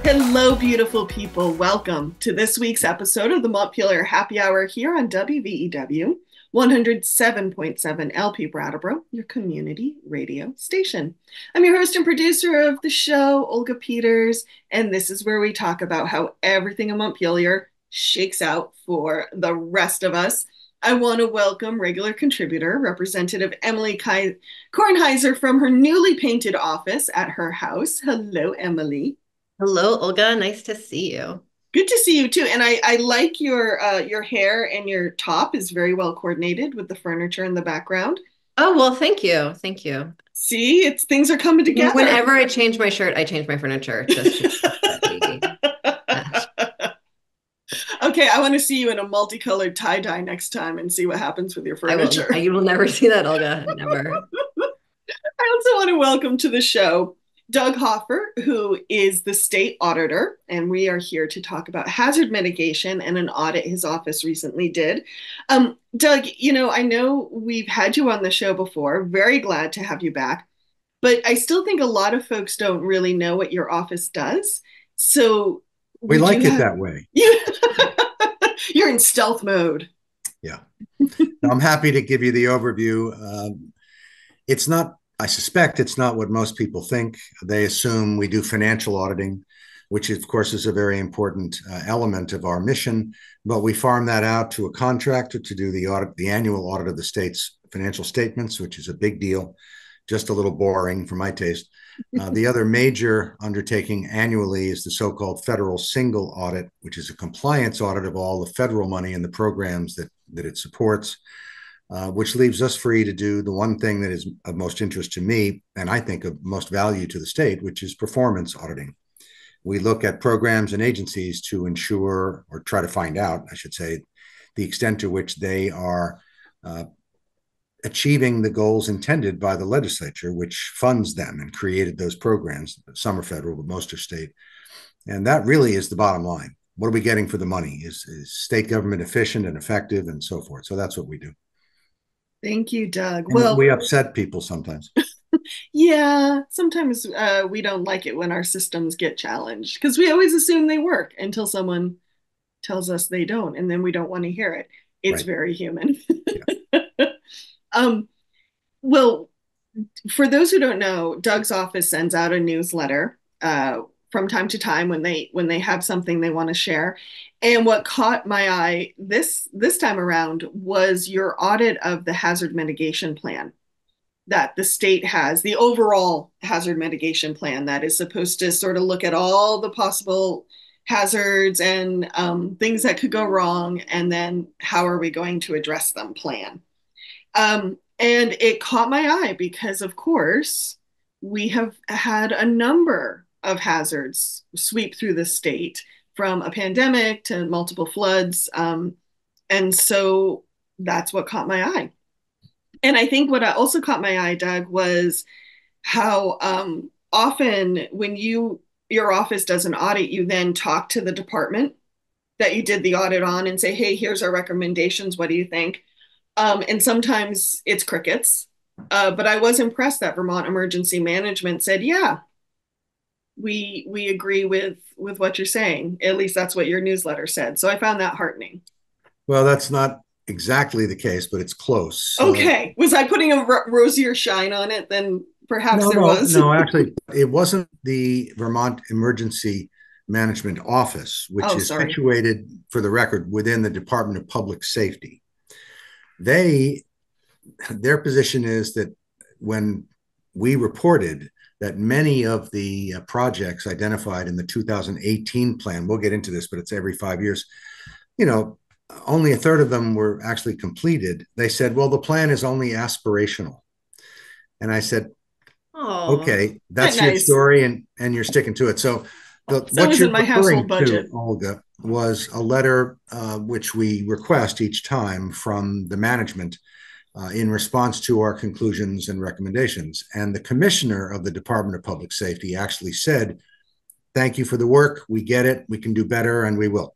Hello, beautiful people. Welcome to this week's episode of the Montpelier Happy Hour here on WVEW 107.7 LP Brattleboro, your community radio station. I'm your host and producer of the show, Olga Peters, and this is where we talk about how everything in Montpelier shakes out for the rest of us. I want to welcome regular contributor, Representative Emily Kornheiser from her newly painted office at her house. Hello, Emily. Hello, Olga. Nice to see you. Good to see you too. And I like your hair, and your top is very well coordinated with the furniture in the background. Oh, well, thank you. Thank you. See, things are coming together. Whenever I change my shirt, I change my furniture just to match. Okay, I want to see you in a multicolored tie-dye next time and see what happens with your furniture. You will never see that, Olga. Never. I also want to welcome to the show Doug Hoffer, who is the State Auditor, and we are here to talk about hazard mitigation and an audit his office recently did. Doug, I know we've had you on the show before. Very glad to have you back, but I still think a lot of folks don't really know what your office does. So we like it that way. You're in stealth mode. Yeah. I'm happy to give you the overview. I suspect it's not what most people think. They assume we do financial auditing, which of course is a very important element of our mission, but we farm that out to a contractor to do the annual audit of the state's financial statements, which is a big deal, just a little boring for my taste. The other major undertaking annually is the so-called federal single audit, which is a compliance audit of all the federal money and the programs that it supports. Which leaves us free to do the one thing that is of most interest to me, and I think of most value to the state, which is performance auditing. We look at programs and agencies to ensure, or try to find out, I should say, the extent to which they are achieving the goals intended by the legislature, which funds them and created those programs. Some are federal, but most are state. And that really is the bottom line. What are we getting for the money? Is state government efficient and effective, and so forth? So that's what we do. Thank you, Doug. Well, we upset people sometimes. Yeah, sometimes we don't like it when our systems get challenged because we always assume they work until someone tells us they don't, and then we don't want to hear it. It's right. Very human. Yeah. Well, for those who don't know, Doug's office sends out a newsletter from time to time when they have something they want to share. And what caught my eye this time around was your audit of the hazard mitigation plan that the state has, the overall hazard mitigation plan that is supposed to sort of look at all the possible hazards and things that could go wrong, and then how are we going to address them plan. And it caught my eye because, of course, we have had a number of hazards sweep through the state, from a pandemic to multiple floods. And so that's what caught my eye. And I think what also caught my eye, Doug, was how often when your office does an audit, you then talk to the department that you did the audit on and say, hey, here's our recommendations. What do you think? And sometimes it's crickets. But I was impressed that Vermont Emergency Management said, yeah, we agree with what you're saying. At least that's what your newsletter said. So I found that heartening. Well, that's not exactly the case, but it's close. Okay. Was I putting a rosier shine on it than perhaps there was? No, actually, it wasn't the Vermont Emergency Management Office, which is situated, for the record, within the Department of Public Safety. Their position is that when we reported that many of the projects identified in the 2018 plan, we'll get into this, but it's every 5 years, only a third of them were actually completed. They said, well, the plan is only aspirational. And I said, okay, that's your story, and you're sticking to it. So what you're referring to, Olga, was a letter which we request each time from the management in response to our conclusions and recommendations. And the commissioner of the Department of Public Safety actually said, thank you for the work. We get it. We can do better, and we will.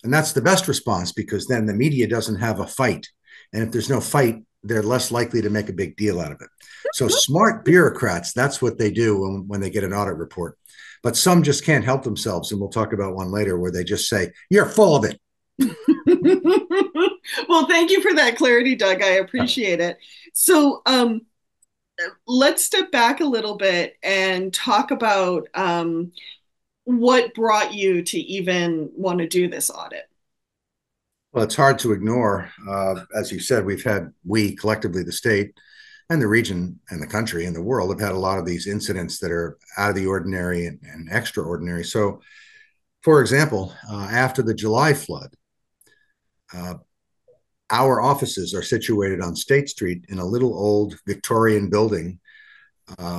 And that's the best response, because then the media doesn't have a fight. And if there's no fight, they're less likely to make a big deal out of it. So smart bureaucrats, that's what they do when they get an audit report. But some just can't help themselves. And we'll talk about one later where they just say, you're full of it. Well, thank you for that clarity, Doug. I appreciate it. So let's step back a little bit and talk about what brought you to even want to do this audit. Well, it's hard to ignore. As you said, we collectively, the state and the region and the country and the world have had a lot of these incidents that are out of the ordinary and extraordinary. So, for example, after the July flood, our offices are situated on State Street in a little old Victorian building,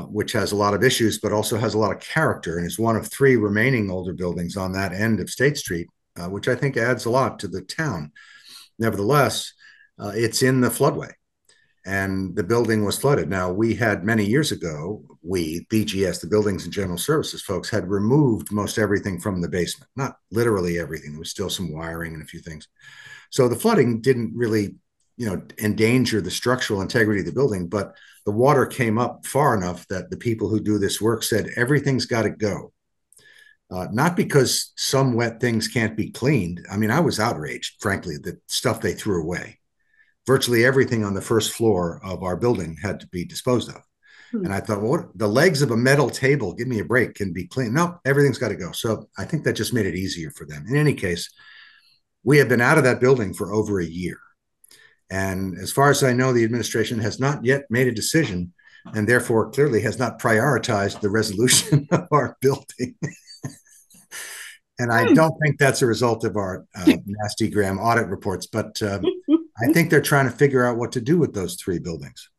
which has a lot of issues, but also has a lot of character and is one of three remaining older buildings on that end of State Street, which I think adds a lot to the town. Nevertheless, it's in the floodway and the building was flooded. Now, we had many years ago, BGS, the Buildings and General Services folks, had removed most everything from the basement, not literally everything. There was still some wiring and a few things. So the flooding didn't really, endanger the structural integrity of the building, but the water came up far enough that the people who do this work said everything's got to go. Not because some wet things can't be cleaned. I mean, I was outraged, frankly, the stuff they threw away. Virtually everything on the first floor of our building had to be disposed of. And I thought, well, the legs of a metal table, give me a break, can be cleaned. No, everything's got to go. So I think that just made it easier for them. In any case, we have been out of that building for over a year. And as far as I know, the administration has not yet made a decision and therefore clearly has not prioritized the resolution of our building. And I don't think that's a result of our nasty Graham audit reports, but I think they're trying to figure out what to do with those three buildings.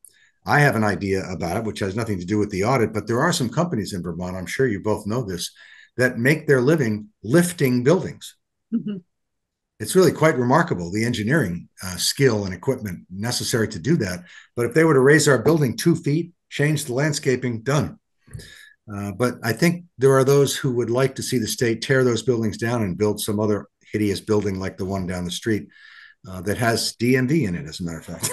I have an idea about it, which has nothing to do with the audit, but there are some companies in Vermont, I'm sure you both know this, that make their living lifting buildings. Mm-hmm. It's really quite remarkable, the engineering skill and equipment necessary to do that. But if they were to raise our building 2 feet, change the landscaping, done. But I think there are those who would like to see the state tear those buildings down and build some other hideous building like the one down the street that has DMV in it, as a matter of fact.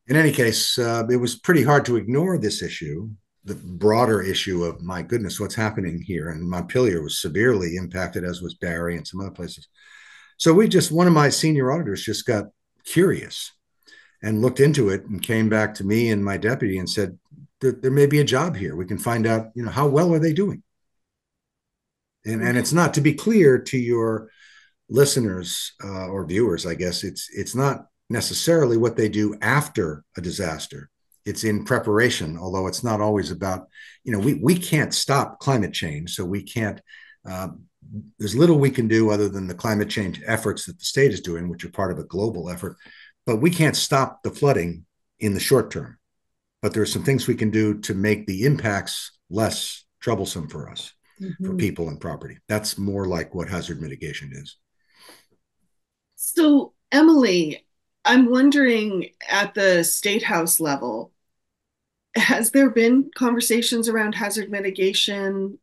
In any case, it was pretty hard to ignore this issue, the broader issue of, my goodness, what's happening here. And Montpelier was severely impacted, as was Barre and some other places. So one of my senior auditors just got curious and looked into it and came back to me and my deputy and said, there may be a job here. We can find out, how well are they doing? And it's not, to be clear to your listeners or viewers, I guess, it's not necessarily what they do after a disaster. It's in preparation, although it's not always about, we can't stop climate change. So we can't, there's little we can do other than the climate change efforts that the state is doing, which are part of a global effort. But we can't stop the flooding in the short term. But there are some things we can do to make the impacts less troublesome for us, for people and property. That's more like what hazard mitigation is. So, Emily, I'm wondering, at the State House level, has there been conversations around hazard mitigation?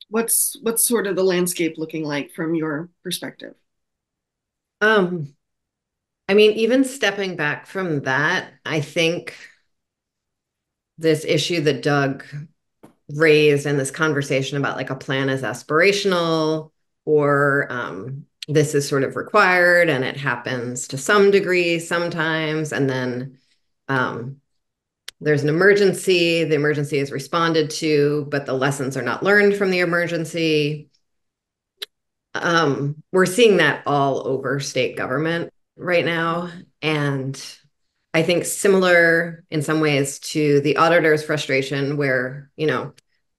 What's sort of the landscape looking like from your perspective? I mean, even stepping back from that, I think this issue that Doug raised in this conversation about like a plan is aspirational, or this is sort of required and it happens to some degree sometimes, and then there's an emergency, the emergency is responded to, but the lessons are not learned from the emergency. We're seeing that all over state government right now. And I think similar in some ways to the auditor's frustration where,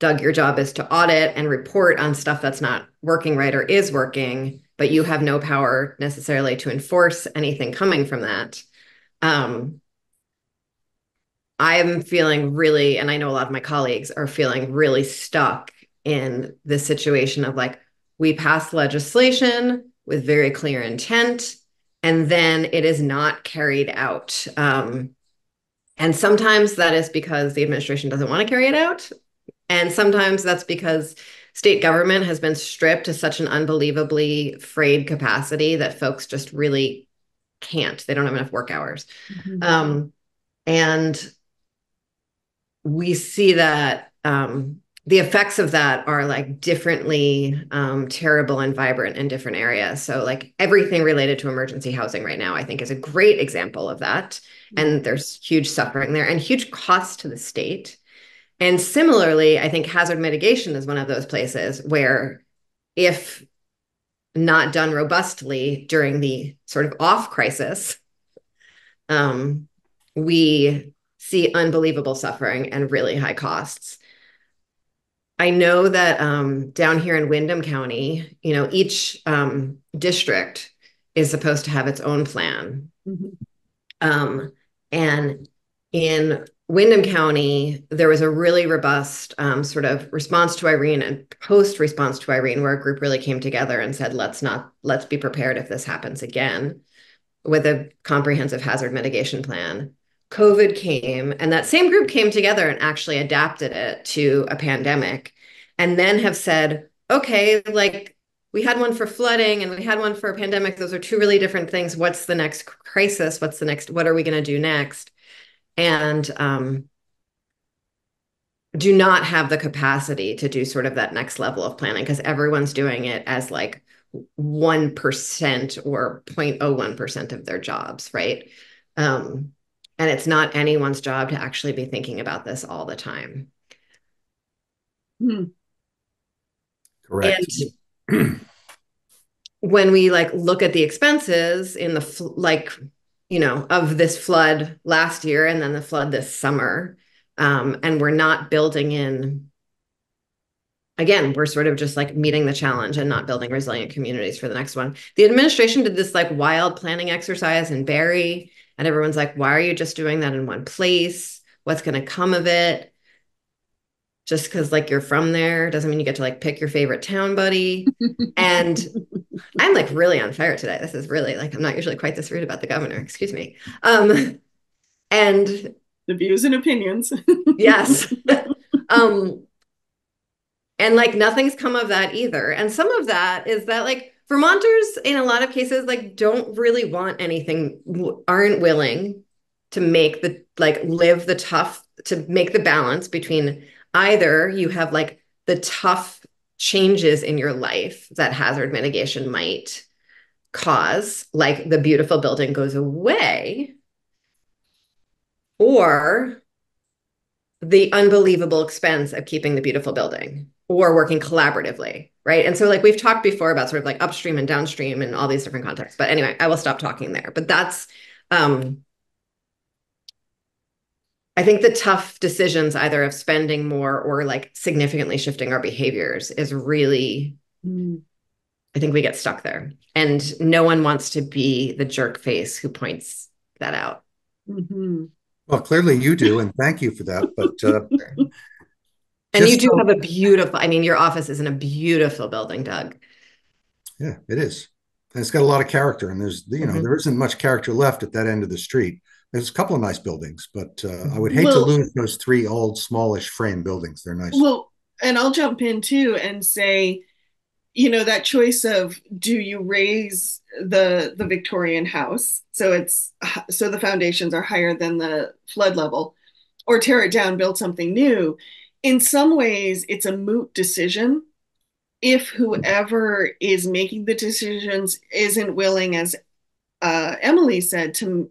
Doug, your job is to audit and report on stuff that's not working right or is working, but you have no power necessarily to enforce anything coming from that. I'm feeling really, and I know a lot of my colleagues are feeling really stuck in this situation of like, we pass legislation with very clear intent, and then it is not carried out. And sometimes that is because the administration doesn't want to carry it out. And sometimes that's because state government has been stripped to such an unbelievably frayed capacity that folks just really can't. They don't have enough work hours. Mm-hmm. And we see that the effects of that are like differently terrible and vibrant in different areas. So like everything related to emergency housing right now, I think is a great example of that. And there's huge suffering there and huge cost to the state. And similarly, I think hazard mitigation is one of those places where if not done robustly during the sort of off crisis, we see unbelievable suffering and really high costs. I know that down here in Windham County, each district is supposed to have its own plan. And in Windham County, there was a really robust sort of response to Irene and post response to Irene, where a group really came together and said, let's be prepared if this happens again, with a comprehensive hazard mitigation plan. COVID came, and that same group came together and actually adapted it to a pandemic, and then have said, okay, like we had one for flooding and we had one for a pandemic. Those are two really different things. What's the next crisis? What are we going to do next? And do not have the capacity to do sort of that next level of planning because everyone's doing it as like 1% or 0.01% of their jobs, right? And it's not anyone's job to actually be thinking about this all the time. Correct. And when we like look at the expenses in the of this flood last year and then the flood this summer, and we're not building in, again, we're sort of just like meeting the challenge and not building resilient communities for the next one. The administration did this like wild planning exercise in Barrie, and everyone's like, why are you just doing that in one place? What's going to come of it? Just because like you're from there doesn't mean you get to like pick your favorite town buddy. And I'm like really on fire today. This is really like, I'm not usually quite this rude about the governor, excuse me. And the views and opinions. Yes. And like nothing's come of that either. And some of that is that like Vermonters in a lot of cases like don't really want anything, aren't willing to make the like live the tough, to make the balance between either you have like the tough changes in your life that hazard mitigation might cause, like the beautiful building goes away, or the unbelievable expense of keeping the beautiful building or working collaboratively, right? And so like we've talked before about sort of like upstream and downstream and all these different contexts. But anyway, I will stop talking there. But that's, I think the tough decisions either of spending more or like significantly shifting our behaviors is really, I think we get stuck there. And no one wants to be the jerk face who points that out. Well, clearly you do, and thank you for that. But and you do have a beautiful, I mean, your office is in a beautiful building, Doug. Yeah, it is. And it's got a lot of character, and there's, there isn't much character left at that end of the street. There's a couple of nice buildings, but I would hate to lose those three old, smallish frame buildings. They're nice. Well, and I'll jump in too and say, that choice of do you raise the Victorian house so the foundations are higher than the flood level, or tear it down, build something new. In some ways, it's a moot decision if whoever is making the decisions isn't willing, as Emily said, to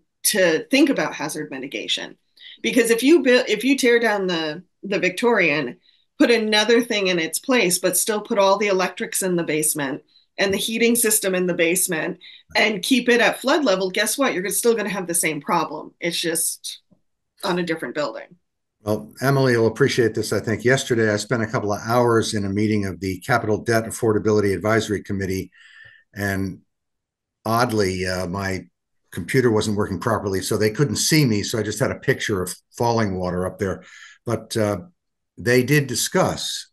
think about hazard mitigation. Because if you tear down the Victorian, put another thing in its place, but still put all the electrics in the basement and the heating system in the basement and keep it at flood level, guess what? You're still going to have the same problem. It's just on a different building. Well, Emily will appreciate this. I think yesterday I spent a couple of hours in a meeting of the Capital Debt Affordability Advisory Committee, and oddly, my computer wasn't working properly, so they couldn't see me. So I just had a picture of falling water up there. But they did discuss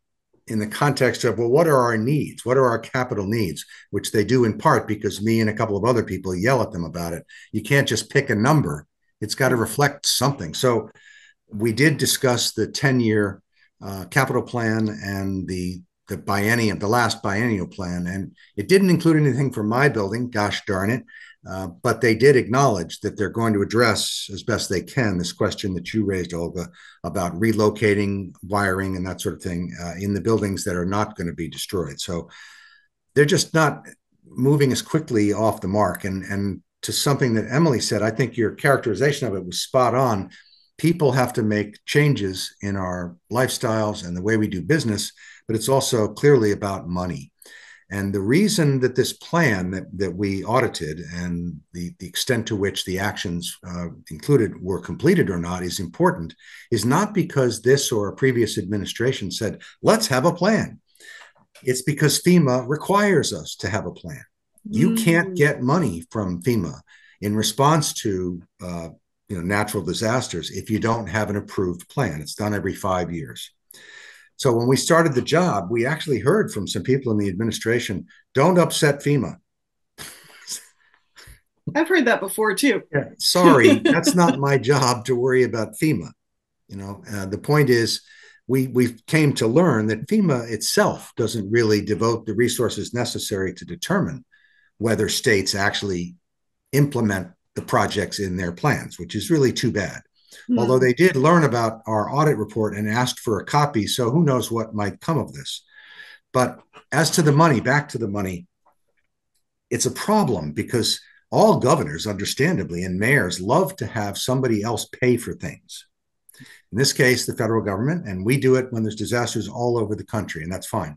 in the context of, well, what are our needs? What are our capital needs? Which they do in part because me and a couple of other people yell at them about it. You can't just pick a number. It's got to reflect something. So we did discuss the 10-year capital plan and the last biennial plan, and it didn't include anything for my building, gosh darn it. But they did acknowledge that they're going to address as best they can this question that you raised, Olga, about relocating wiring and that sort of thing in the buildings that are not going to be destroyed. So they're just not moving as quickly off the mark. And to something that Emily said, I think your characterization of it was spot on. People have to make changes in our lifestyles and the way we do business, but it's also clearly about money. And the reason that this plan that we audited and the extent to which the actions included were completed or not is important is not because this or a previous administration said, let's have a plan. It's because FEMA requires us to have a plan. You can't get money from FEMA in response to natural disasters if you don't have an approved plan. It's done every 5 years. So when we started the job, we actually heard from some people in the administration, don't upset FEMA. I've heard that before too. Yeah, sorry, that's not my job to worry about FEMA. The point is, we came to learn that FEMA itself doesn't really devote the resources necessary to determine whether states actually implement the projects in their plans, which is really too bad. Although they did learn about our audit report and asked for a copy, so who knows what might come of this. But as to the money, back to the money, it's a problem because all governors, understandably, and mayors love to have somebody else pay for things. In this case, the federal government, and we do it when there's disasters all over the country, and that's fine.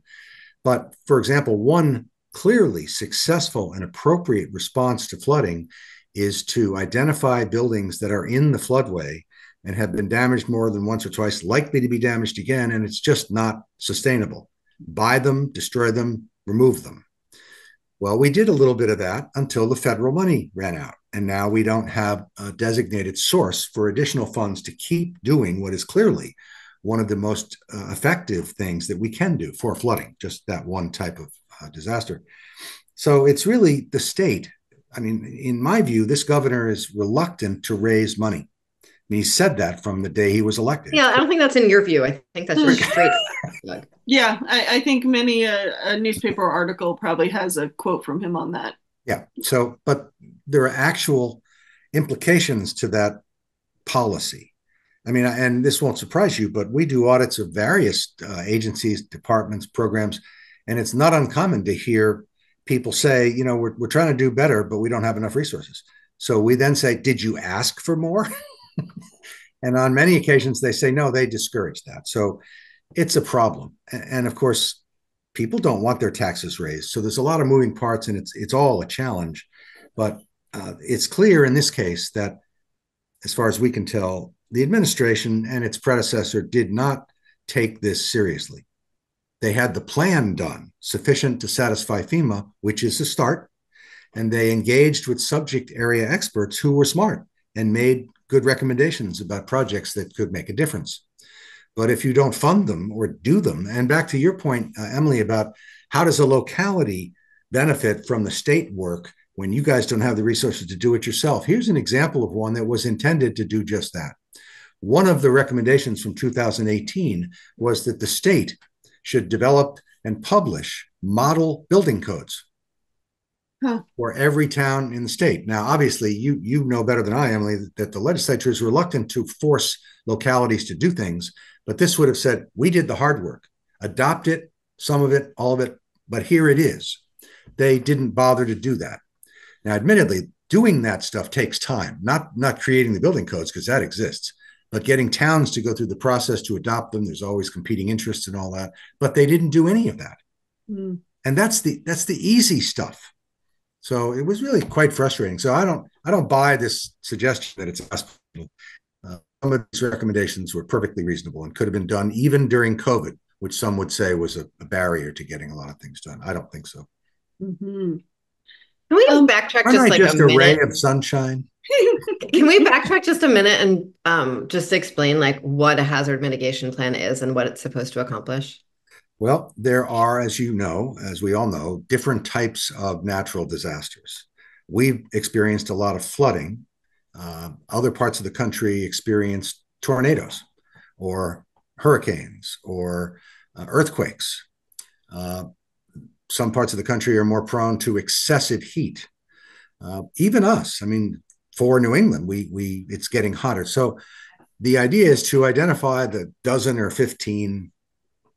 But for example, one clearly successful and appropriate response to flooding is to identify buildings that are in the floodway and have been damaged more than once or twice, likely to be damaged again, and it's just not sustainable. Buy them, destroy them, remove them. Well, we did a little bit of that until the federal money ran out, and now we don't have a designated source for additional funds to keep doing what is clearly one of the most effective things that we can do for flooding, just that one type of disaster. So it's really the state. I mean, in my view, this governor is reluctant to raise money. And he said that from the day he was elected. Yeah, I don't think that's in your view. I think that's just straight. Yeah, I think many a newspaper article probably has a quote from him on that. Yeah. So, but there are actual implications to that policy. I mean, and this won't surprise you, but we do audits of various agencies, departments, programs, and it's not uncommon to hear people say, we're trying to do better, but we don't have enough resources. So we then say, did you ask for more? And on many occasions, they say, no, they discourage that. So it's a problem. And of course, people don't want their taxes raised. So there's a lot of moving parts, and it's all a challenge. But it's clear in this case that, as far as we can tell, the administration and its predecessor did not take this seriously. They had the plan done, sufficient to satisfy FEMA, which is a start, and they engaged with subject area experts who were smart and made good recommendations about projects that could make a difference. But if you don't fund them or do them, and back to your point, Emily, about how does a locality benefit from the state work when you guys don't have the resources to do it yourself? Here's an example of one that was intended to do just that. One of the recommendations from 2018 was that the state should develop and publish model building codes for every town in the state. Now, obviously, you know better than I, Emily, that the legislature is reluctant to force localities to do things, but this would have said, we did the hard work, adopt it, some of it, all of it, but here it is. They didn't bother to do that. Now, admittedly, doing that stuff takes time, not creating the building codes, because that exists, but getting towns to go through the process to adopt them. There's always competing interests and all that, but they didn't do any of that. And that's the easy stuff. So it was really quite frustrating. So I don't buy this suggestion that it's hospital. Some of these recommendations were perfectly reasonable and could have been done even during COVID, which some would say was a barrier to getting a lot of things done. I don't think so. Can we backtrack just like just a minute? Ray of sunshine? Can we backtrack just a minute and just explain like what a hazard mitigation plan is and what it's supposed to accomplish? Well, there are, as you know, as we all know, different types of natural disasters. We've experienced a lot of flooding. Other parts of the country experienced tornadoes or hurricanes or earthquakes. Some parts of the country are more prone to excessive heat. Even us. I mean, for New England, it's getting hotter. So the idea is to identify the dozen or 15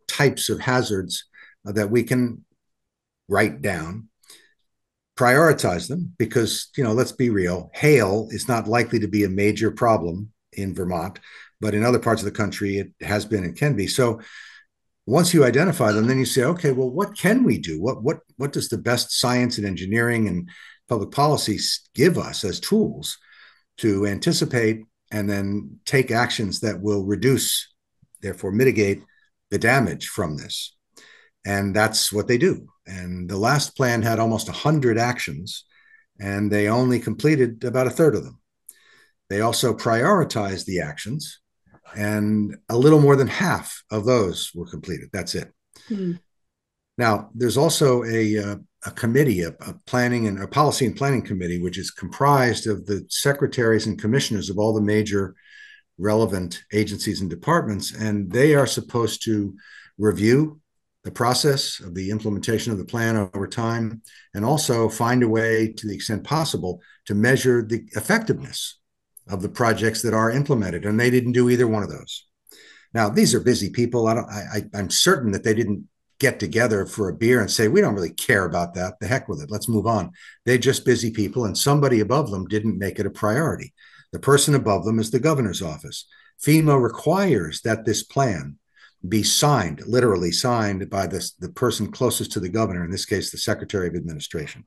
types of hazards that we can write down, prioritize them, because, let's be real, hail is not likely to be a major problem in Vermont, but in other parts of the country, it has been and can be. So once you identify them, then you say, okay, well, what can we do? What does the best science and engineering and public policy give us as tools to anticipate and then take actions that will reduce, therefore mitigate the damage from this? And that's what they do. And the last plan had almost 100 actions, and they only completed about a third of them. They also prioritized the actions, and a little more than half of those were completed. That's it. Now, there's also a committee, a planning and a policy and planning committee, which is comprised of the secretaries and commissioners of all the major relevant agencies and departments, and they are supposed to review the process of the implementation of the plan over time, and also find a way, to the extent possible, to measure the effectiveness of the projects that are implemented. And they didn't do either one of those. Now, these are busy people. I'm certain that they didn't get together for a beer and say, we don't really care about that. The heck with it. Let's move on. They're just busy people, and somebody above them didn't make it a priority. The person above them is the governor's office. FEMA requires that this plan be signed, literally signed, by the person closest to the governor, in this case, the Secretary of Administration.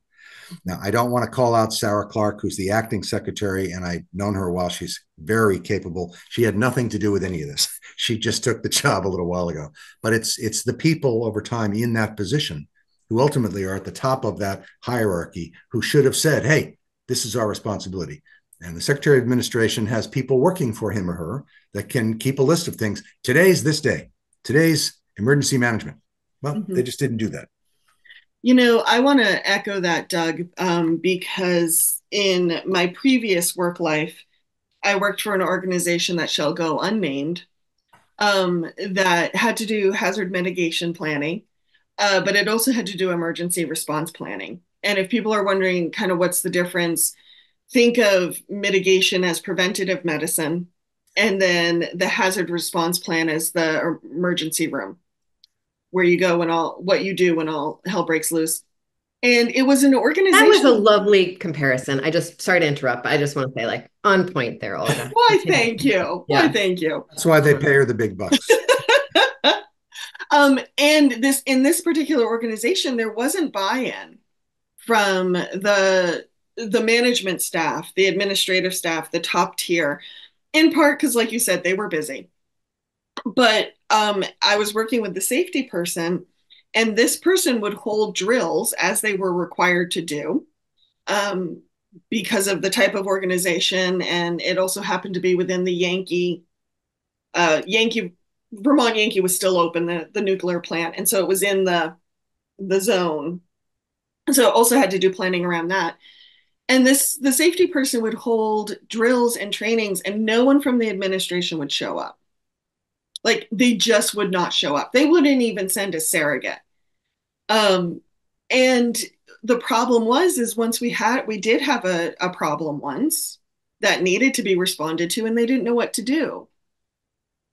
Now, I don't want to call out Sarah Clark, who's the acting secretary, and I've known her a while. She's very capable. She had nothing to do with any of this. She just took the job a little while ago. But it's the people over time in that position who ultimately are at the top of that hierarchy who should have said, hey, this is our responsibility. And the Secretary of Administration has people working for him or her that can keep a list of things. Today's this day. Today's emergency management. Well, they just didn't do that. I want to echo that, Doug, because in my previous work life, I worked for an organization that shall go unnamed, that had to do hazard mitigation planning, but it also had to do emergency response planning. And if people are wondering kind of what's the difference, think of mitigation as preventative medicine, and then the hazard response plan as the emergency room, where you go what you do when all hell breaks loose. And it was an organization. That was a lovely comparison. Sorry to interrupt, but I just want to say, like, on point there, Olga. Why, thank you. Yeah. Why, thank you. That's why they pay her the big bucks. And in this particular organization, there wasn't buy-in from the management staff, the administrative staff, the top tier, in part because, like you said, they were busy. But I was working with the safety person, and this person would hold drills as they were required to do, because of the type of organization. And it also happened to be within the Vermont Yankee was still open, the nuclear plant. And so it was in the zone. So it also had to do planning around that. And the safety person would hold drills and trainings, and no one from the administration would show up. Like, they just would not show up. They wouldn't even send a surrogate. And the problem is once we did have a problem once that needed to be responded to, and they didn't know what to do.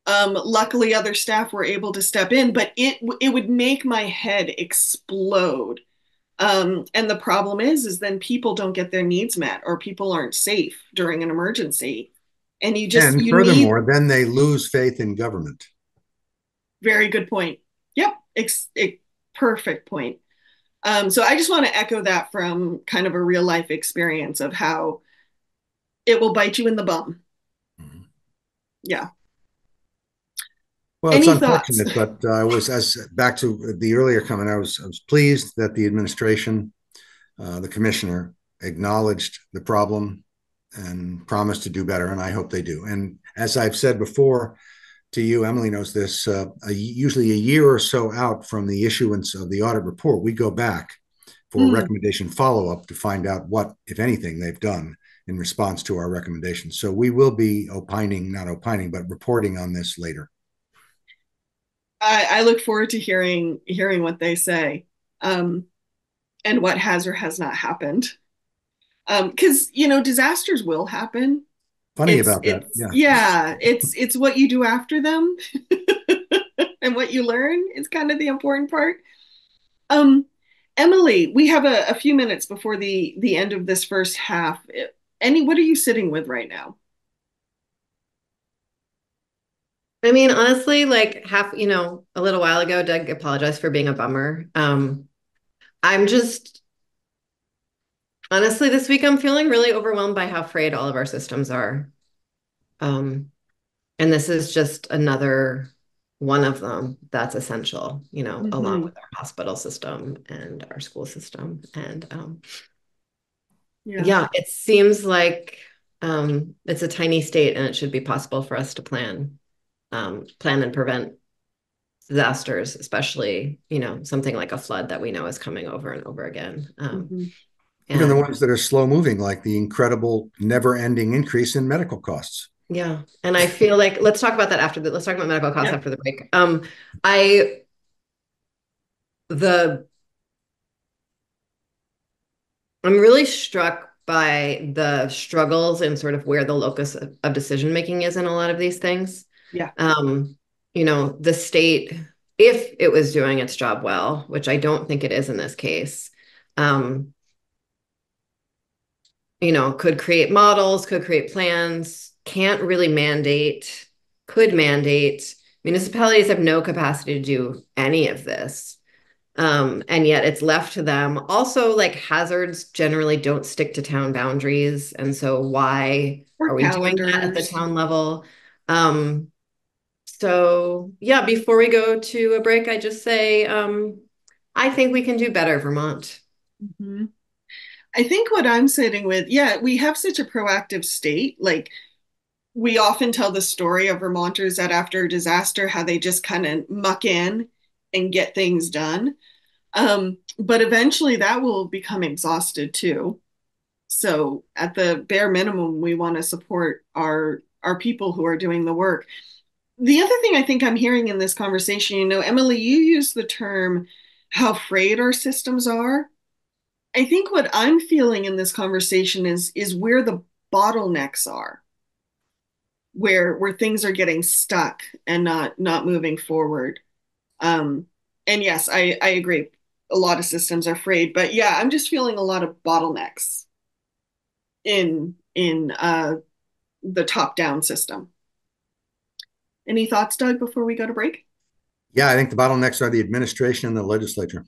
Luckily, other staff were able to step in, but it would make my head explode. And the problem is then people don't get their needs met, or people aren't safe during an emergency. And furthermore, then they lose faith in government. Very good point. Yep. Perfect point. So I just want to echo that from kind of a real life experience of how it will bite you in the bum. Mm-hmm. Yeah. Well, it's unfortunate, but back to the earlier comment, I was pleased that the administration, the commissioner, acknowledged the problem and promised to do better, and I hope they do. And as I've said before to you, Emily knows this, usually a year or so out from the issuance of the audit report, we go back for recommendation follow-up to find out what, if anything, they've done in response to our recommendations. So we will be but reporting on this later. I look forward to hearing what they say, and what has or has not happened. Because, disasters will happen. Funny about that. Yeah. It's what you do after them and what you learn is kind of the important part. Um, Emily, we have a few minutes before the end of this first half. What are you sitting with right now? I mean, honestly, like a little while ago, Doug apologized for being a bummer. I'm just honestly, this week I'm feeling really overwhelmed by how frayed all of our systems are. And this is just another one of them that's essential, along Mm-hmm. with our hospital system and our school system. And Yeah. yeah, it seems like it's a tiny state and it should be possible for us to plan and prevent disasters, especially, something like a flood that we know is coming over and over again. Mm-hmm. Even the And ones that are slow moving, like the incredible never ending increase in medical costs. yeah, and I feel like let's talk about that let's talk about medical costs Yeah. after the break. I the I'm really struck by the struggles and sort of where the locus of decision making is in a lot of these things. Yeah. The state, if it was doing its job well, which I don't think it is in this case, um, could create models, could create plans, can't really mandate, could mandate. Municipalities have no capacity to do any of this. And yet it's left to them. Also, like hazards generally don't stick to town boundaries. And so why Or are we doing that at the calendars. town level? So yeah, before we go to a break, I just say, I think we can do better, Vermont. Mm-hmm. I think what I'm sitting with, yeah, we have such a proactive state. Like we often tell the story of Vermonters that after a disaster, how they just kind of muck in and get things done. But eventually that will become exhausted too. So at the bare minimum, we want to support our people who are doing the work. The other thing I think I'm hearing in this conversation, Emily, you use the term how frayed our systems are. I think what I'm feeling in this conversation is where the bottlenecks are, where things are getting stuck and not moving forward. Um, and yes, I agree. A lot of systems are frayed, but yeah, I'm just feeling a lot of bottlenecks in the top down system. Any thoughts, Doug, before we go to break? Yeah, I think the bottlenecks are the administration and the legislature.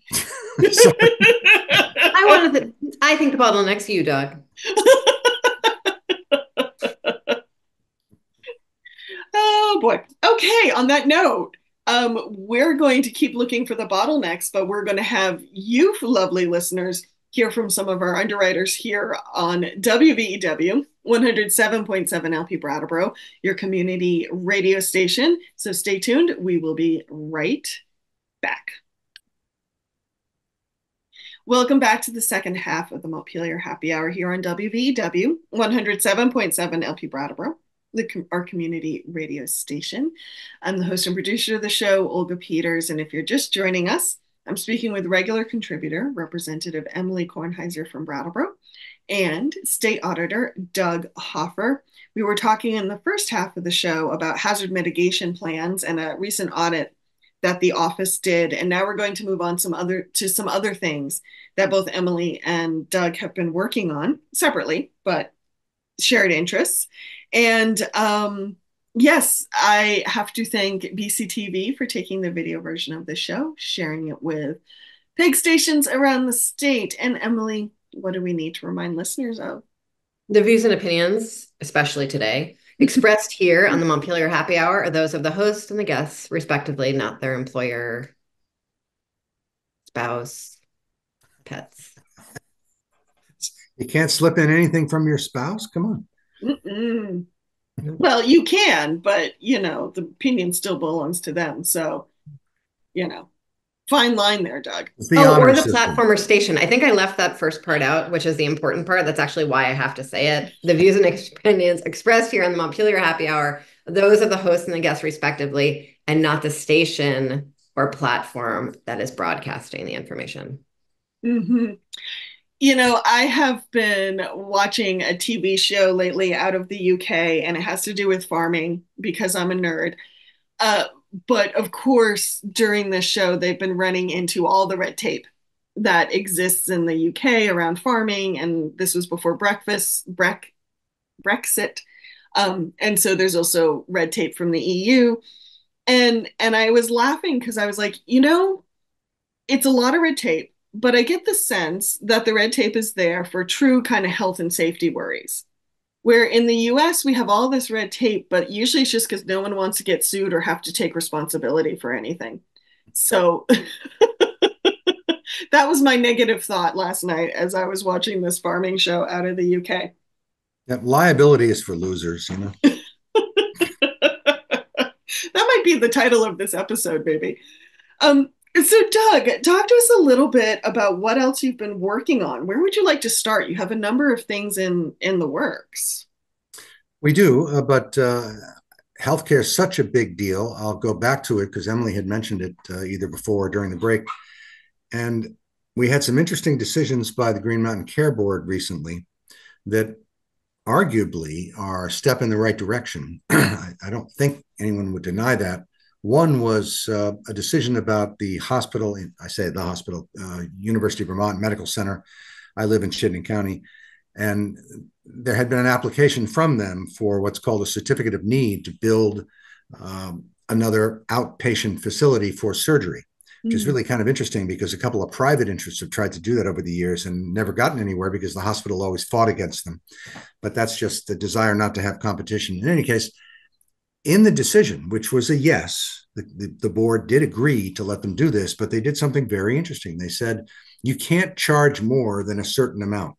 So, I think the bottleneck's you, Doug. Oh boy. Okay, on that note, we're going to keep looking for the bottlenecks, but we're going to have you, lovely listeners, hear from some of our underwriters here on WVEW 107.7 LP Brattleboro, your community radio station. So stay tuned. We will be right back. Welcome back to the second half of the Montpelier Happy Hour here on WVEW 107.7 LP Brattleboro, our community radio station. I'm the host and producer of the show, Olga Peters, and if you're just joining us, I'm speaking with regular contributor, Representative Emily Kornheiser from Brattleboro, and State Auditor Doug Hoffer. We were talking in the first half of the show about hazard mitigation plans and a recent audit that the office did, and now we're going to move on some other things that both Emily and Doug have been working on separately, but shared interests. And yes, I have to thank BCTV for taking the video version of the show, sharing it with pig stations around the state. And Emily, what do we need to remind listeners of? The views and opinions, especially today, expressed here on the Montpelier Happy Hour are those of the host and the guests, respectively, not their employer, spouse, pets. you can't slip in anything from your spouse? Come on. Mm-mm. Well, you can, but the opinion still belongs to them. So, fine line there, Doug. It's the Oh, or honor the system. platform or station. I think I left that first part out, which is the important part. That's actually why I have to say it. The views and opinions expressed here on the Montpelier Happy Hour, those of the host and the guests, respectively, and not the station or platform that is broadcasting the information. Mm-hmm. I have been watching a TV show lately out of the UK, and it has to do with farming because I'm a nerd. Uh, but of course, during this show, they've been running into all the red tape that exists in the UK around farming, and this was before Brexit. And so there's also red tape from the EU. And I was laughing because I was like, it's a lot of red tape, but I get the sense that the red tape is there for true kind of health and safety worries. Where in the US, we have all this red tape, but usually it's just because no one wants to get sued or have to take responsibility for anything. So that was my negative thought last night as I was watching this farming show out of the UK. Yeah, liability is for losers, you know. That might be the title of this episode, maybe. So Doug, talk to us a little bit about what else you've been working on. Where would you like to start? You have a number of things in the works. We do, but healthcare is such a big deal. I'll go back to it because Emily had mentioned it either before or during the break. And we had some interesting decisions by the Green Mountain Care Board recently that arguably are a step in the right direction. I don't think anyone would deny that. One was a decision about the hospital, I say the hospital, University of Vermont Medical Center. I live in Chittenden County. And there had been an application from them for what's called a certificate of need to build another outpatient facility for surgery, which is really kind of interesting because a couple of private interests have tried to do that over the years and never gotten anywhere because the hospital always fought against them. But that's just the desire not to have competition. In any case, in the decision, which was a yes, the board did agree to let them do this, but they did something very interesting. They said, you can't charge more than a certain amount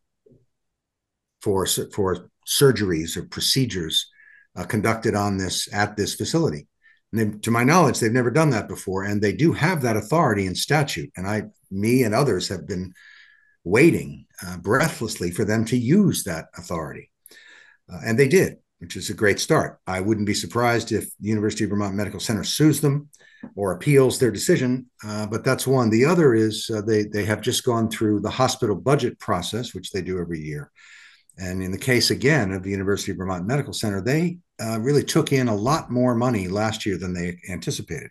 for surgeries or procedures conducted at this facility. And to my knowledge, they've never done that before, and they do have that authority in statute. And me and others have been waiting breathlessly for them to use that authority, and they did, which is a great start. I wouldn't be surprised if the University of Vermont Medical Center sues them or appeals their decision, but that's one. The other is they have just gone through the hospital budget process, which they do every year. And in the case, again, of the University of Vermont Medical Center, they really took in a lot more money last year than they anticipated.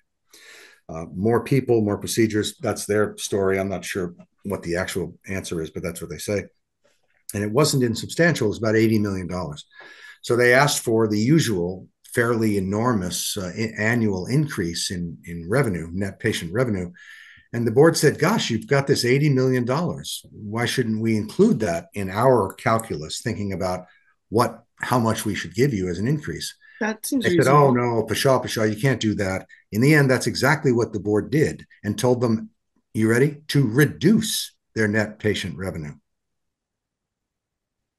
More people, more procedures. That's their story. I'm not sure what the actual answer is, but that's what they say. And it wasn't insubstantial. It was about $80 million. So they asked for the usual fairly enormous annual increase in revenue, net patient revenue. And the board said, gosh, you've got this $80 million. Why shouldn't we include that in our calculus, thinking about how much we should give you as an increase? That seems They said, oh, reasonable. no, pshaw, you can't do that. In the end, that's exactly what the board did and told them, you ready? To reduce their net patient revenue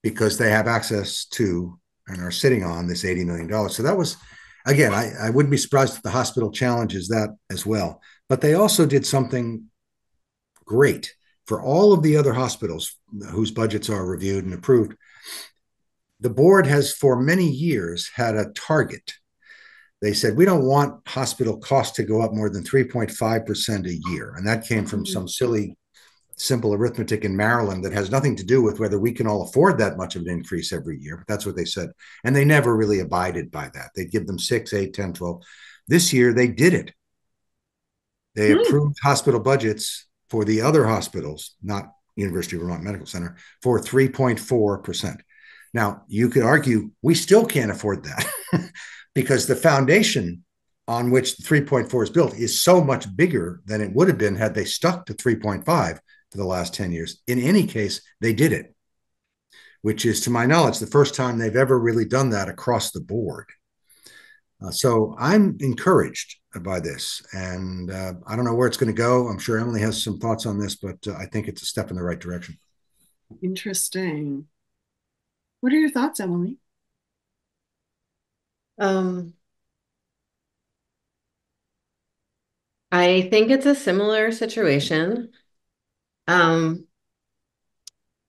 because they have access to and are sitting on this $80 million. So that was, again, I wouldn't be surprised if the hospital challenges that as well. But they also did something great for all of the other hospitals whose budgets are reviewed and approved. The board has for many years had a target. They said, we don't want hospital costs to go up more than 3.5% a year. And that came from some silly, simple arithmetic in Maryland that has nothing to do with whether we can all afford that much of an increase every year. But that's what they said. And they never really abided by that. They'd give them 6, 8, 10, 12. This year, they did it. They approved hospital budgets for the other hospitals, not University of Vermont Medical Center, for 3.4%. Now, you could argue we still can't afford that because the foundation on which the 3.4 is built is so much bigger than it would have been had they stuck to 3.5 for the last 10 years. In any case, they did it, which is, to my knowledge, the first time they've ever really done that across the board. So I'm encouraged by this, and I don't know where it's going to go. I'm sure Emily has some thoughts on this, but I think it's a step in the right direction. Interesting. What are your thoughts, Emily? Um, I think it's a similar situation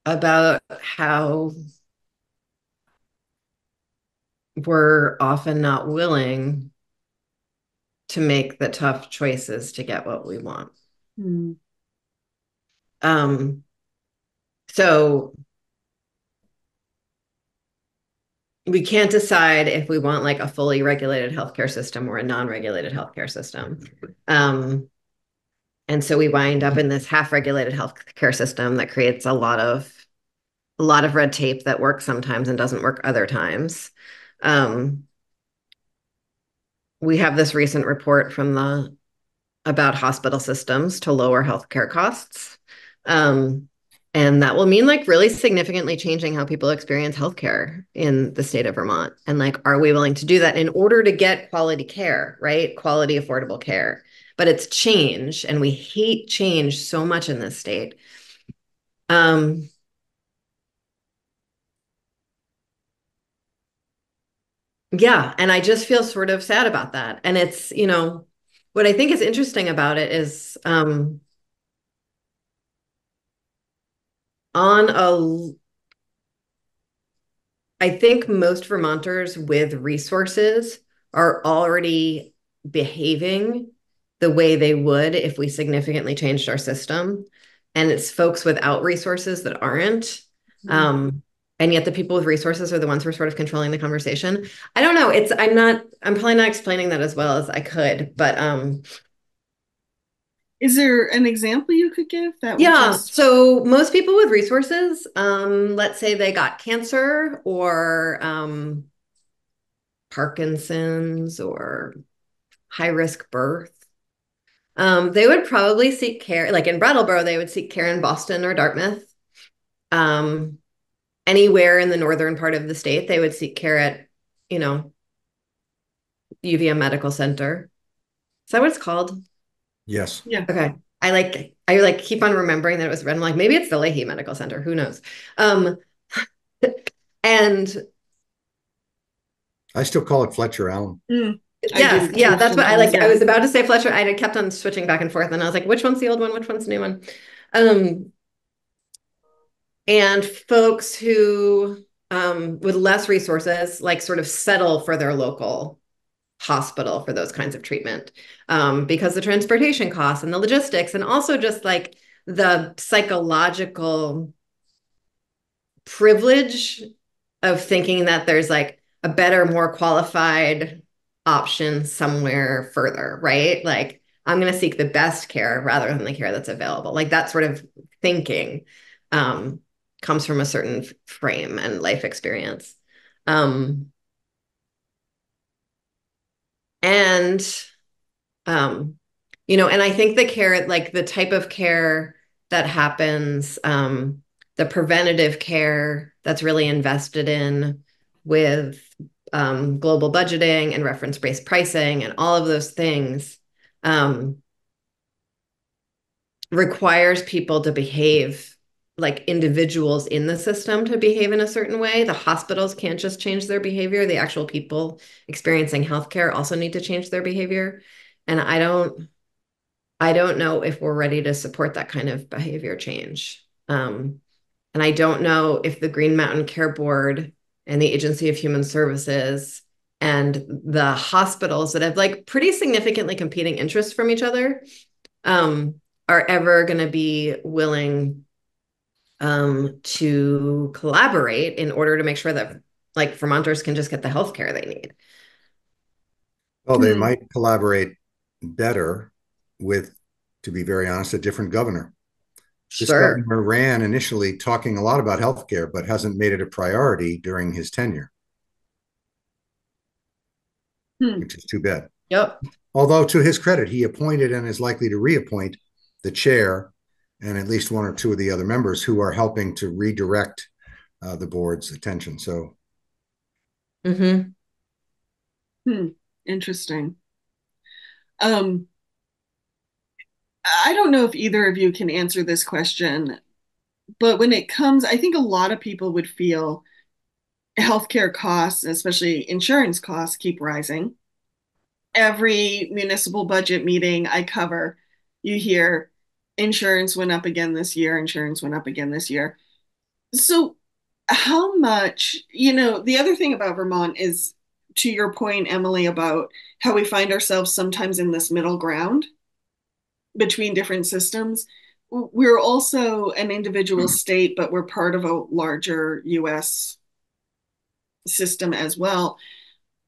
about how we're often not willing to make the tough choices to get what we want. Hmm. Um, So we can't decide if we want like a fully regulated healthcare system or a non-regulated healthcare system. And so we wind up in this half-regulated healthcare system that creates a lot of red tape that works sometimes and doesn't work other times. We have this recent report from about hospital systems to lower healthcare costs. And that will mean like really significantly changing how people experience healthcare in the state of Vermont. And like, are we willing to do that in order to get quality care, right? Quality, affordable care. But it's change, and we hate change so much in this state. Yeah, and I just feel sort of sad about that. And it's, what I think is interesting about it is on a I think most Vermonters with resources are already behaving the way they would if we significantly changed our system. And it's folks without resources that aren't. And yet the people with resources are the ones who are sort of controlling the conversation. I don't know. I'm probably not explaining that as well as I could, but Is there an example you could give that would yeah. just So most people with resources, let's say they got cancer or Parkinson's or high risk birth. They would probably seek care, like in Brattleboro, they would seek care in Boston or Dartmouth. Anywhere in the northern part of the state, they would seek care at, UVM Medical Center. Is that what it's called? Yes. yeah. Okay. I keep on remembering that it was red. I'm like, maybe it's the Leahy Medical Center. Who knows? And I still call it Fletcher Allen. yes, yeah, that's what I like. I was about to say Fletcher. I kept on switching back and forth, and I was like, which one's the old one? Which one's the new one? And folks who with less resources, like sort of settle for their local hospital for those kinds of treatment, because the transportation costs and the logistics, and also just like the psychological privilege of thinking that there's like a better, more qualified option somewhere further, right? Like I'm going to seek the best care rather than the care that's available. Like that sort of thinking comes from a certain frame and life experience. And and I think the care, like the type of care that happens, the preventative care that's really invested in with global budgeting and reference-based pricing and all of those things, requires people to behave like individuals in the system to behave in a certain way. The hospitals can't just change their behavior. The actual people experiencing healthcare also need to change their behavior. And I don't know if we're ready to support that kind of behavior change. And I don't know if the Green Mountain Care Board and the Agency of Human Services and the hospitals that have like pretty significantly competing interests from each other are ever going to be willing to collaborate in order to make sure that like Vermonters can just get the healthcare they need. Well, they might collaborate better with, to be very honest, a different governor. This Sure. governor ran initially talking a lot about healthcare, but hasn't made it a priority during his tenure, which is too bad. Yep. Although, to his credit, he appointed and is likely to reappoint the chair and at least one or two of the other members who are helping to redirect the board's attention. So, Interesting. I don't know if either of you can answer this question, but when it comes, I think a lot of people would feel healthcare costs, especially insurance costs, keep rising. Every municipal budget meeting I cover, you hear insurance went up again this year, insurance went up again this year. So, how much, the other thing about Vermont is, to your point, Emily, about how we find ourselves sometimes in this middle ground between different systems. we're also an individual state, but we're part of a larger US system as well.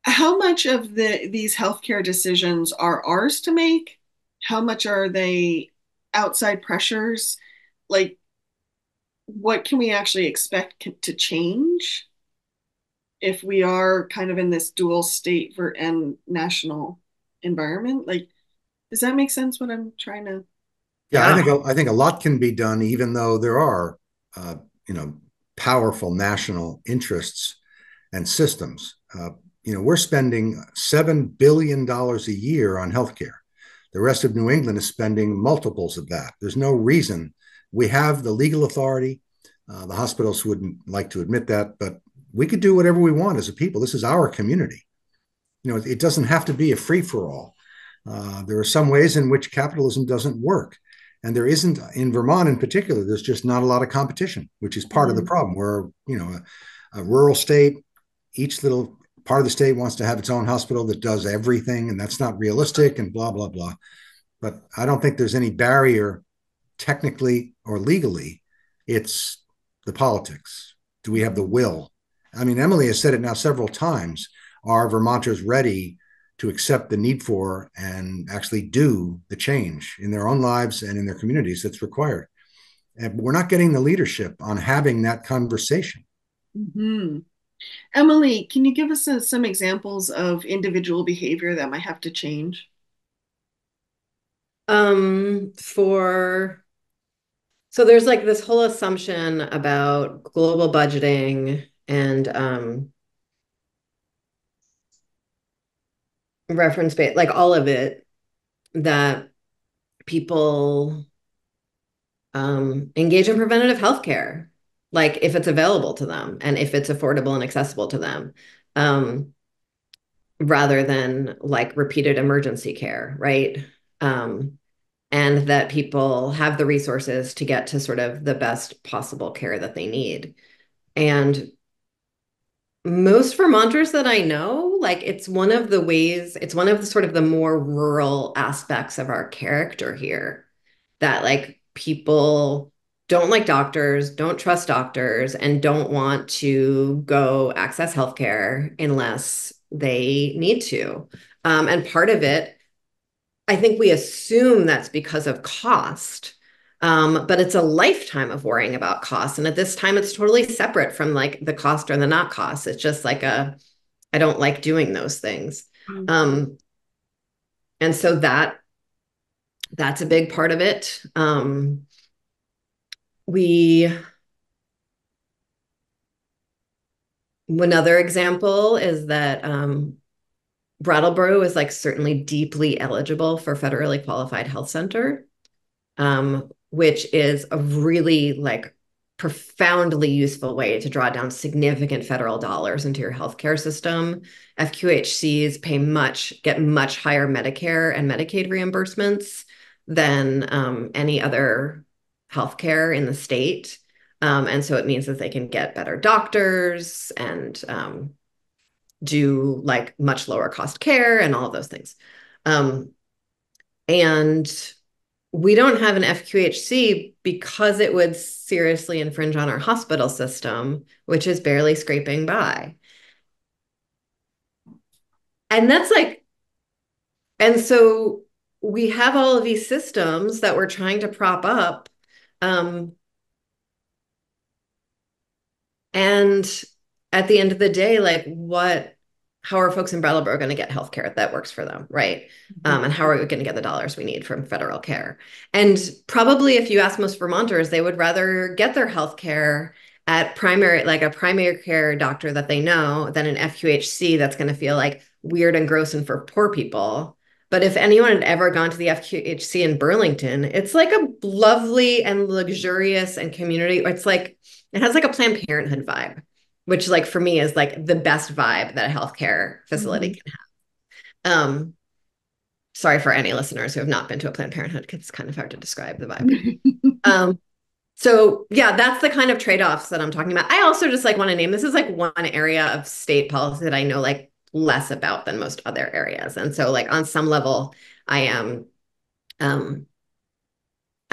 How much of these healthcare decisions are ours to make? How much are they outside pressures? Like, what can we actually expect to change if we are kind of in this dual state and national environment? Like, does that make sense what I'm trying to? Yeah, Yeah. I think a lot can be done, even though there are, uh, you know, powerful national interests and systems. We're spending $7 billion a year on healthcare. The rest of New England is spending multiples of that. There's no reason. We have the legal authority. The hospitals wouldn't like to admit that, but we could do whatever we want as a people. This is our community. It doesn't have to be a free for all. There are some ways in which capitalism doesn't work. And there isn't, in Vermont in particular, there's just not a lot of competition, which is part of the Mm-hmm. problem. We're, a rural state. Each little part of the state wants to have its own hospital that does everything, and that's not realistic and blah, blah, blah. But I don't think there's any barrier technically or legally. It's the politics. Do we have the will? I mean, Emily has said it now several times. Are Vermonters ready to accept the need for and actually do the change in their own lives and in their communities that's required? And we're not getting the leadership on having that conversation. Mm-hmm. Emily, can you give us some examples of individual behavior that might have to change? For So there's like this whole assumption about global budgeting and reference based, like all of it, that people engage in preventative healthcare, like if it's available to them and if it's affordable and accessible to them, um, rather than like repeated emergency care, right? Um, and that people have the resources to get to sort of the best possible care that they need. And most Vermonters that I know, like it's one of the sort of the more rural aspects of our character here that like people don't like doctors, don't trust doctors, and don't want to go access healthcare unless they need to. And part of it, I think we assume that's because of cost. But it's a lifetime of worrying about cost. And at this time, it's totally separate from like the cost or the not cost. It's just like I don't like doing those things. Um, and so that's a big part of it. We Another example is that Brattleboro is like certainly deeply eligible for federally qualified health center, which is a really like profoundly useful way to draw down significant federal dollars into your healthcare system. FQHCs get much higher Medicare and Medicaid reimbursements than any other healthcare in the state. And so it means that they can get better doctors and do like much lower cost care and all of those things. Um, and we don't have an FQHC because it would seriously infringe on our hospital system, which is barely scraping by. And that's like, and so we have all of these systems that we're trying to prop up. Um, and at the end of the day, like how are folks in Brattleboro going to get healthcare that works for them, right? And how are we going to get the dollars we need from federal care? And probably if you ask most Vermonters, they would rather get their healthcare at like a primary care doctor that they know than an FQHC that's going to feel like weird and gross and for poor people. But if anyone had ever gone to the FQHC in Burlington, it's like a lovely and luxurious and community. It has like a Planned Parenthood vibe, which like for me is like the best vibe that a healthcare facility Mm-hmm. can have. Sorry for any listeners who have not been to a Planned Parenthood because it's kind of hard to describe the vibe. Um, so yeah, that's the kind of trade-offs that I'm talking about. I also just like want to name this is like one area of state policy that I know like less about than most other areas. And so like on some level, I am um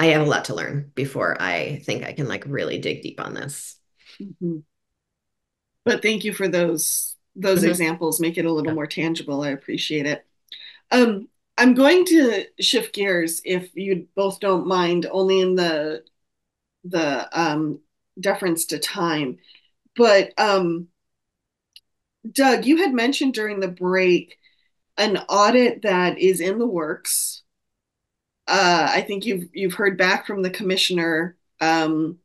I have a lot to learn before I think I can like really dig deep on this. Mm-hmm. But thank you for those Mm-hmm. examples. Make it a little more tangible. I appreciate it. Um, I'm going to shift gears if you both don't mind, only in the deference to time. But Doug, you had mentioned during the break an audit that is in the works. I think you've heard back from the commissioner of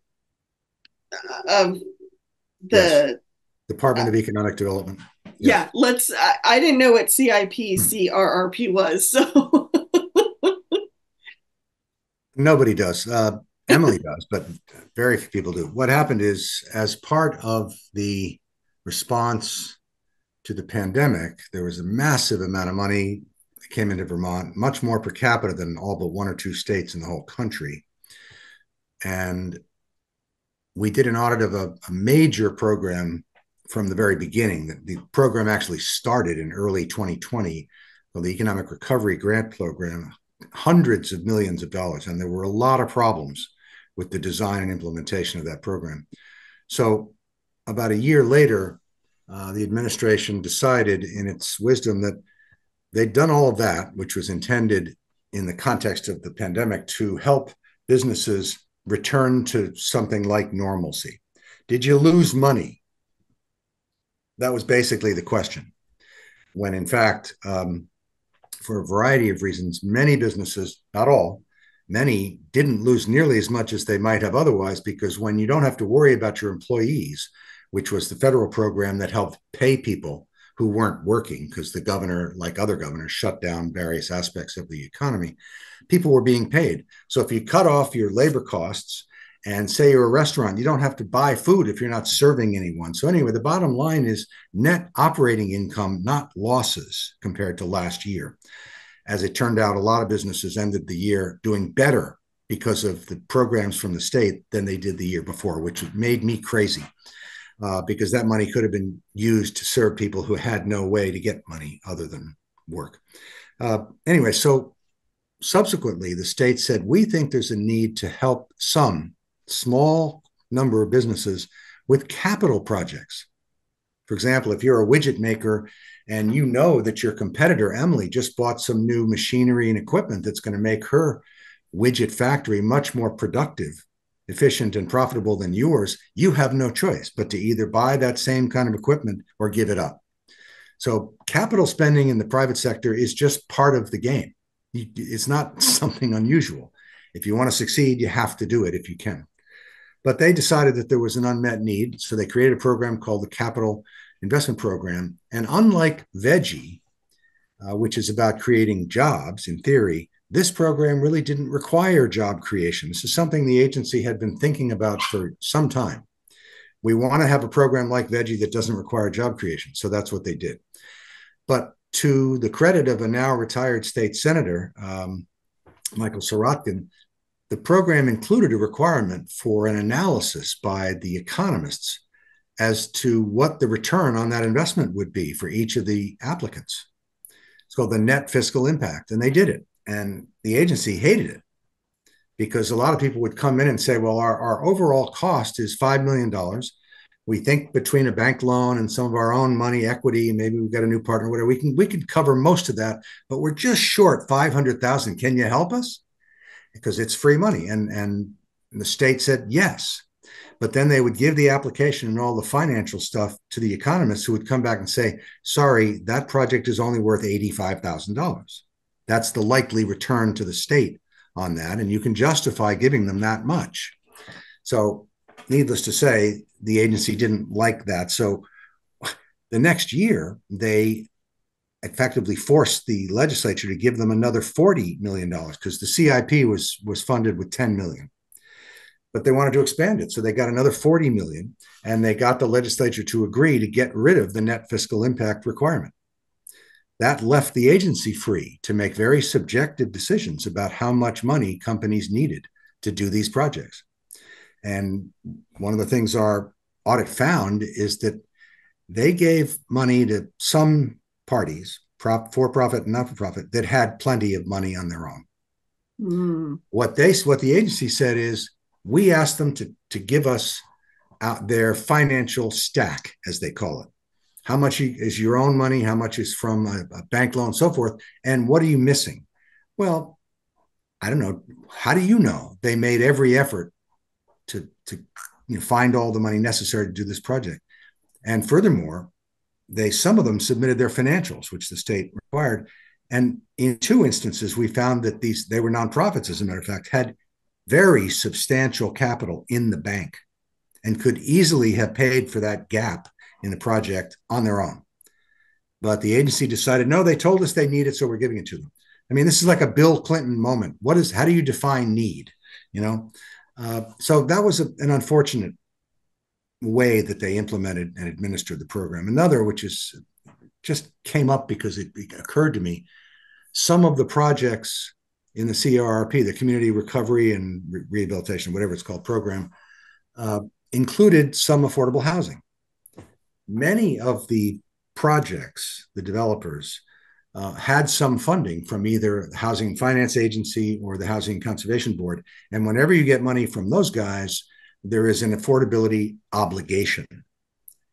Yes. the Department of Economic Development. Yes. yeah. I didn't know what CIP was, so Nobody does. Emily does, but very few people do. What happened is, as part of the response to the pandemic, there was a massive amount of money that came into Vermont, much more per capita than all but one or two states in the whole country. And we did an audit of a major program from the very beginning. The program actually started in early 2020, called the Economic Recovery Grant Program, hundreds of millions of dollars. And there were a lot of problems with the design and implementation of that program. So about a year later, the administration decided in its wisdom that they'd done all of that, which was intended in the context of the pandemic to help businesses return to something like normalcy. Did you lose money? That was basically the question. When in fact, for a variety of reasons, many businesses, not all, many didn't lose nearly as much as they might have otherwise, because when you don't have to worry about your employees, which was the federal program that helped pay people who weren't working because the governor, like other governors, shut down various aspects of the economy, people were being paid. So if you cut off your labor costs and say you're a restaurant, you don't have to buy food if you're not serving anyone. So anyway, the bottom line is net operating income, not losses compared to last year. As it turned out, a lot of businesses ended the year doing better because of the programs from the state than they did the year before, which made me crazy. Because that money could have been used to serve people who had no way to get money other than work. Anyway, so subsequently, the state said, we think there's a need to help some small number of businesses with capital projects. For example, if you're a widget maker and you know that your competitor, Emily, just bought some new machinery and equipment that's going to make her widget factory much more productive, efficient, and profitable than yours, you have no choice but to either buy that same kind of equipment or give it up. So capital spending in the private sector is just part of the game. It's not something unusual. If you want to succeed, you have to do it if you can. But they decided that there was an unmet need, so they created a program called the Capital Investment Program. And unlike Veggie, which is about creating jobs in theory, this program really didn't require job creation. This is something the agency had been thinking about for some time. We want to have a program like Veggie that doesn't require job creation. So that's what they did. But to the credit of a now retired state senator, Michael Sorotkin, the program included a requirement for an analysis by the economists as to what the return on that investment would be for each of the applicants. It's called the net fiscal impact, and they did it. And the agency hated it because a lot of people would come in and say, well, our overall cost is $5 million. We think between a bank loan and some of our own money, equity, and maybe we've got a new partner, whatever, we can cover most of that, but we're just short 500,000. Can you help us? Because it's free money. And the state said yes. But then they would give the application and all the financial stuff to the economists, who would come back and say, sorry, that project is only worth $85,000. That's the likely return to the state on that. And you can justify giving them that much. So needless to say, the agency didn't like that. So the next year, they effectively forced the legislature to give them another $40 million because the CIP was funded with $10 million. But they wanted to expand it. So they got another $40 million, and they got the legislature to agree to get rid of the net fiscal impact requirement. That left the agency free to make very subjective decisions about how much money companies needed to do these projects. And one of the things our audit found is that they gave money to some parties, for-profit and not-for-profit, that had plenty of money on their own. Mm. What the agency said is, we asked them to give us out their financial stack, as they call it. How much is your own money? How much is from a bank loan, so forth? And what are you missing? Well, I don't know. How do you know? They made every effort to find all the money necessary to do this project. And furthermore, some of them submitted their financials, which the state required. And in two instances, we found that they were nonprofits, as a matter of fact, had very substantial capital in the bank and could easily have paid for that gap in the project on their own. But the agency decided, no, they told us they need it, so we're giving it to them. I mean, this is like a Bill Clinton moment. How do you define need? So that was an unfortunate way that they implemented and administered the program. Another, which is just came up because it occurred to me, some of the projects in the CRRP, the Community Recovery and Rehabilitation, whatever it's called, program, included some affordable housing. Many of the projects, the developers, had some funding from either the Housing Finance Agency or the Housing Conservation Board. And whenever you get money from those guys, there is an affordability obligation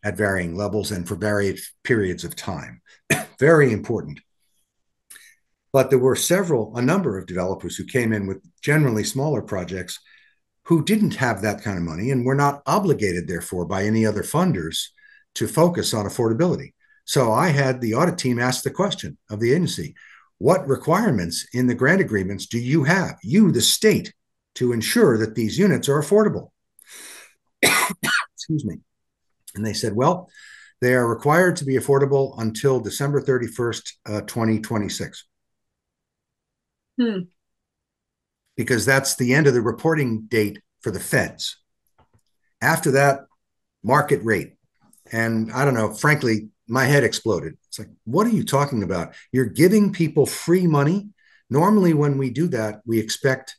at varying levels and for various periods of time. Very important. But there were a number of developers who came in with generally smaller projects who didn't have that kind of money and were not obligated, therefore, by any other funders to focus on affordability. So I had the audit team ask the question of the agency, what requirements in the grant agreements do you have, you, the state, to ensure that these units are affordable? Excuse me. And they said, well, they are required to be affordable until December 31st, 2026. Because that's the end of the reporting date for the feds. After that, market rate. And I don't know, frankly, my head exploded. It's like, what are you talking about? You're giving people free money. Normally, when we do that, we expect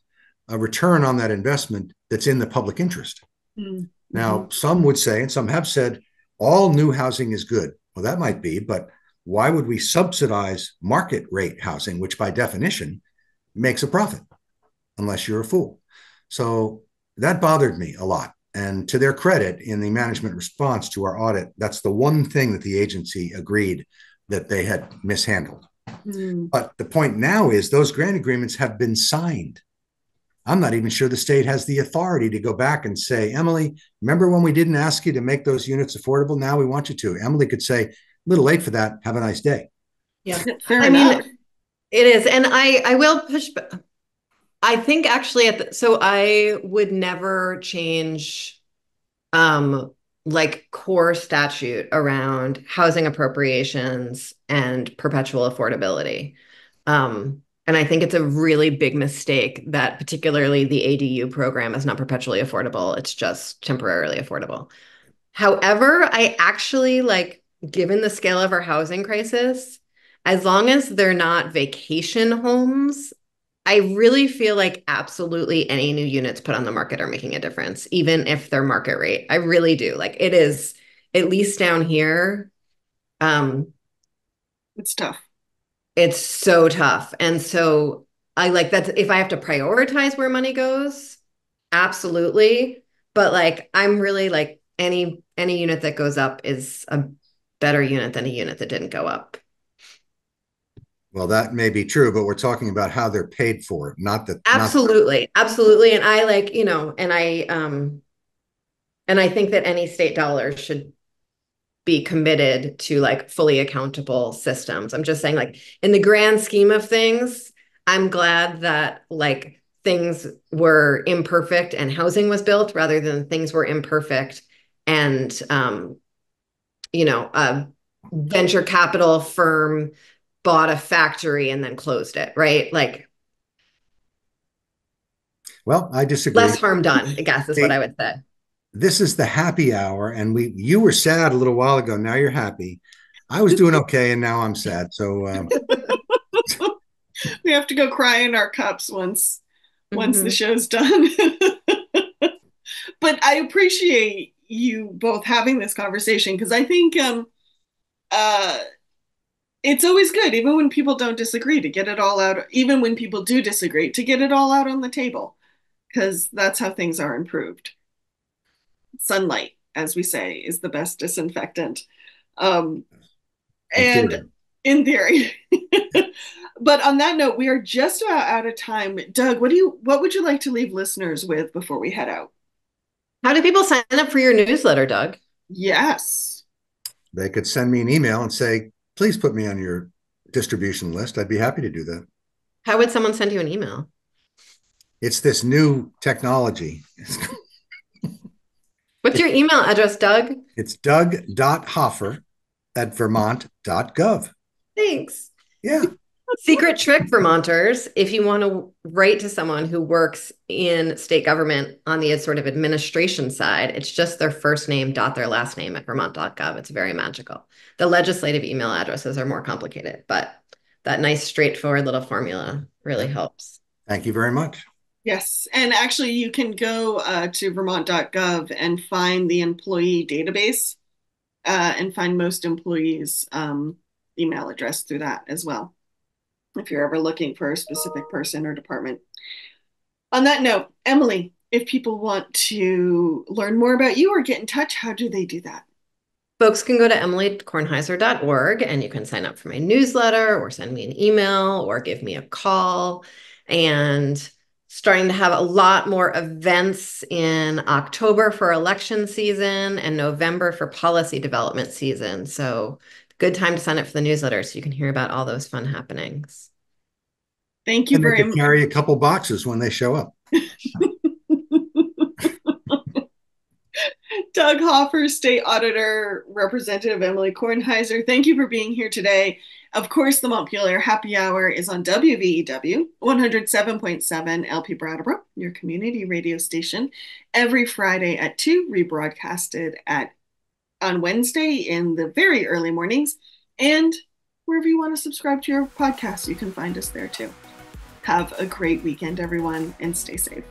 a return on that investment that's in the public interest. Mm-hmm. Now, some would say, and some have said, all new housing is good. Well, that might be, but why would we subsidize market rate housing, which by definition makes a profit, unless you're a fool? So that bothered me a lot. And to their credit, in the management response to our audit, that's the one thing that the agency agreed that they had mishandled. But the point now is those grant agreements have been signed. I'm not even sure the state has the authority to go back and say, Emily, remember when we didn't ask you to make those units affordable? Now we want you to. Emily could say, a little late for that. Have a nice day. Yeah, fair enough. Mean, it is. And I will push back. I think actually so I would never change like core statute around housing appropriations and perpetual affordability. And I think it's a really big mistake that particularly the ADU program is not perpetually affordable. It's just temporarily affordable. However, I actually given the scale of our housing crisis, as long as they're not vacation homes, I really feel like absolutely any new units put on the market are making a difference, even if they're market rate. I really do. It is, at least down here. It's tough. It's so tough. And so I that's if I have to prioritize where money goes, absolutely. But I'm really any unit that goes up is a better unit than a unit that didn't go up. Well, that may be true, but we're talking about how they're paid for, not that. Absolutely. Absolutely. And I and I think that any state dollars should be committed to fully accountable systems. I'm just saying in the grand scheme of things, I'm glad that things were imperfect and housing was built rather than things were imperfect and, a venture capital firm bought a factory and then closed it, right? Well, I disagree. Less harm done, I guess, is what I would say. This is the happy hour, and you were sad a little while ago. Now you're happy. I was doing okay, and now I'm sad. So we have to go cry in our cups once the show's done. But I appreciate you both having this conversation because I think It's always good, even when people don't disagree, to get it all out, even when people do disagree, to get it all out on the table, because that's how things are improved. Sunlight, as we say, is the best disinfectant. Um, In and theory. in theory. But on that note, we are just about out of time. Doug, what would you like to leave listeners with before we head out? How do people sign up for your newsletter, Doug? Yes. They could send me an email and say, please put me on your distribution list. I'd be happy to do that. How would someone send you an email? It's this new technology. What's your email address, Doug? It's doug.hoffer@vermont.gov. Thanks. Yeah. Secret trick, Vermonters, if you want to write to someone who works in state government on the sort of administration side, it's just their first name dot their last name at vermont.gov. It's very magical. The legislative email addresses are more complicated, but that nice straightforward little formula really helps. Thank you very much. Yes. And actually, you can go to vermont.gov and find the employee database and find most employees' email address through that as well, if you're ever looking for a specific person or department. On that note, Emily, if people want to learn more about you or get in touch, how do they do that? Folks can go to emilykornheiser.org and you can sign up for my newsletter or send me an email or give me a call. And starting to have a lot more events in October for election season and November for policy development season. So good time to sign up for the newsletter so you can hear about all those fun happenings. Thank you And they very could much. carry a couple boxes when they show up. Doug Hoffer, State Auditor, Representative Emily Kornheiser, thank you for being here today. Of course, the Montpelier Happy Hour is on WVEW 107.7 LP Brattleboro, your community radio station, every Friday at 2, rebroadcasted on Wednesday in the very early mornings. And wherever you want to subscribe to your podcast, you can find us there too. Have a great weekend, everyone, and stay safe.